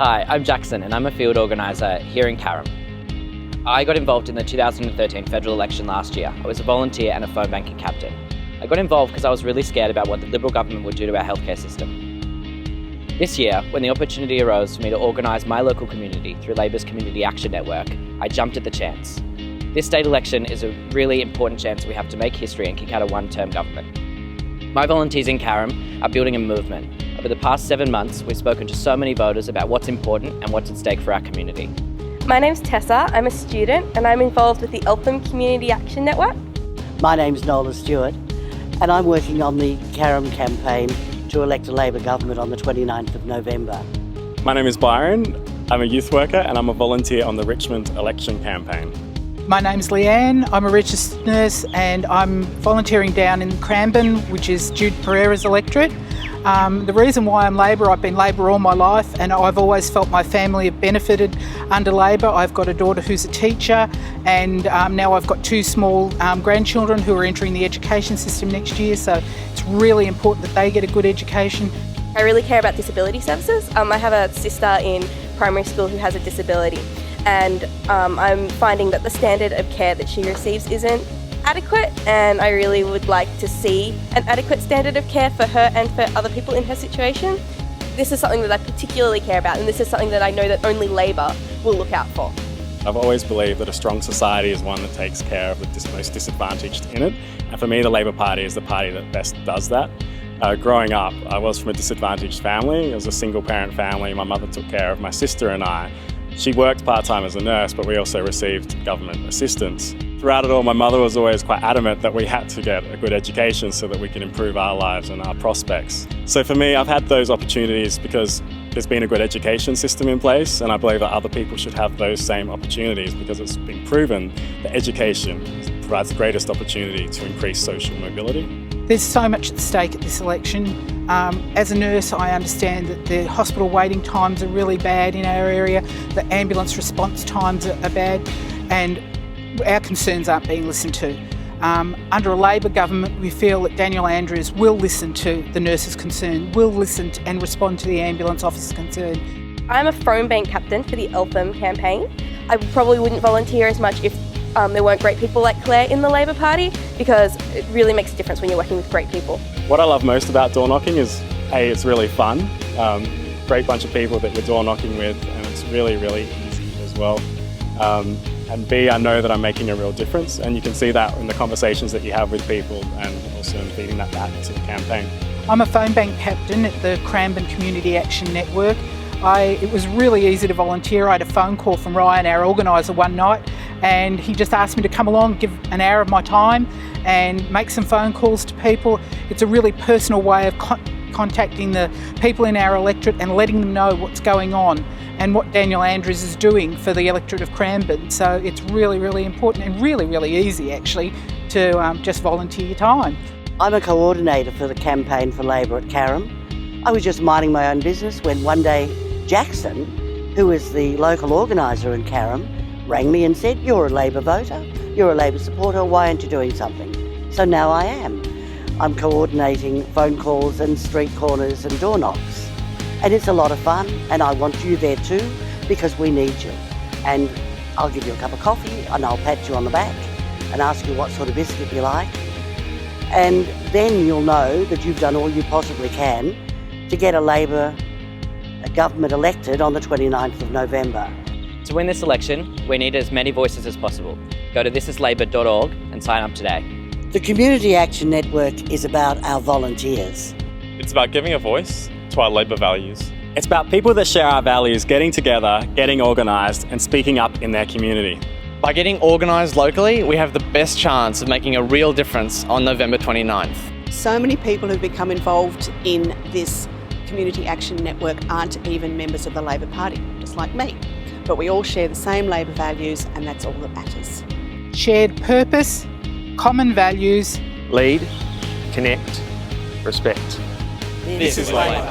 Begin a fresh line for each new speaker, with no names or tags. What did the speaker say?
Hi, I'm Jackson and I'm a field organiser here in Carrum. I got involved in the 2013 federal election last year. I was a volunteer and a phone banking captain. I got involved because I was really scared about what the Liberal government would do to our healthcare system. This year, when the opportunity arose for me to organise my local community through Labor's Community Action Network, I jumped at the chance. This state election is a really important chance we have to make history and kick out a one-term government. My volunteers in Carrum are building a movement. Over the past 7 months, we've spoken to so many voters about what's important and what's at stake for our community.
My name's Tessa, I'm a student and I'm involved with the Eltham Community Action Network.
My name's Nola Stewart and I'm working on the Carrum campaign to elect a Labor government on the 29th of November.
My name is Byron, I'm a youth worker and I'm a volunteer on the Richmond election campaign.
My name's Leanne, I'm a registered nurse and I'm volunteering down in Cranbourne, which is Jude Pereira's electorate. The reason why I'm Labor, I've been Labor all my life and I've always felt my family have benefited under Labor. I've got a daughter who's a teacher and now I've got 2 small grandchildren who are entering the education system next year, so it's really important that they get a good education.
I really care about disability services. I have a sister in primary school who has a disability and I'm finding that the standard of care that she receives isn't adequate, and I really would like to see an adequate standard of care for her and for other people in her situation. This is something that I particularly care about, and this is something that I know that only Labor will look out for.
I've always believed that a strong society is one that takes care of the most disadvantaged in it, and for me the Labor Party is the party that best does that. Growing up, I was from a disadvantaged family. It was a single parent family. My mother took care of my sister and I. She worked part-time as a nurse, but we also received government assistance. Throughout it all, my mother was always quite adamant that we had to get a good education so that we can improve our lives and our prospects. So for me, I've had those opportunities because there's been a good education system in place, and I believe that other people should have those same opportunities because it's been proven that education provides the greatest opportunity to increase social mobility.
There's so much at stake at this election. As a nurse, I understand that the hospital waiting times are really bad in our area, the ambulance response times are bad, and our concerns aren't being listened to. Under a Labor government, we feel that Daniel Andrews will listen to the nurses' concern, will listen to and respond to the ambulance officer's concern.
I'm a phone bank captain for the Eltham campaign. I probably wouldn't volunteer as much if there weren't great people like Claire in the Labor Party, because it really makes a difference when you're working with great people.
What I love most about door knocking is, A, it's really fun, great bunch of people that you're door knocking with, and it's really, really easy as well. And B, I know that I'm making a real difference, and you can see that in the conversations that you have with people and also in feeding that back to the campaign.
I'm a phone bank captain at the Cranbourne Community Action Network. It was really easy to volunteer. I had a phone call from Ryan, our organiser, one night, and he just asked me to come along, give an hour of my time and make some phone calls to people. It's a really personal way of contacting the people in our electorate and letting them know what's going on and what Daniel Andrews is doing for the electorate of Cranbourne. So it's really, really important and really, really easy actually to just volunteer your time.
I'm a coordinator for the campaign for Labor at Carrum. I was just minding my own business when one day Jackson, who is the local organiser in Carrum, rang me and said, "You're a Labor voter, you're a Labor supporter, why aren't you doing something?" So now I am. I'm coordinating phone calls and street corners and door knocks. And it's a lot of fun, and I want you there too, because we need you. And I'll give you a cup of coffee and I'll pat you on the back and ask you what sort of biscuit you like. And then you'll know that you've done all you possibly can to get a Labor government elected on the 29th of November.
To win this election, we need as many voices as possible. Go to thisislabor.org and sign up today.
The Community Action Network is about our volunteers.
It's about giving a voice to our Labor values.
It's about people that share our values getting together, getting organised and speaking up in their community.
By getting organised locally, we have the best chance of making a real difference on November 29th.
So many people who've become involved in this Community Action Network aren't even members of the Labor Party, just like me. But we all share the same Labor values, and that's all that matters.
Shared purpose, common values.
Lead, connect, respect.
This is Labor.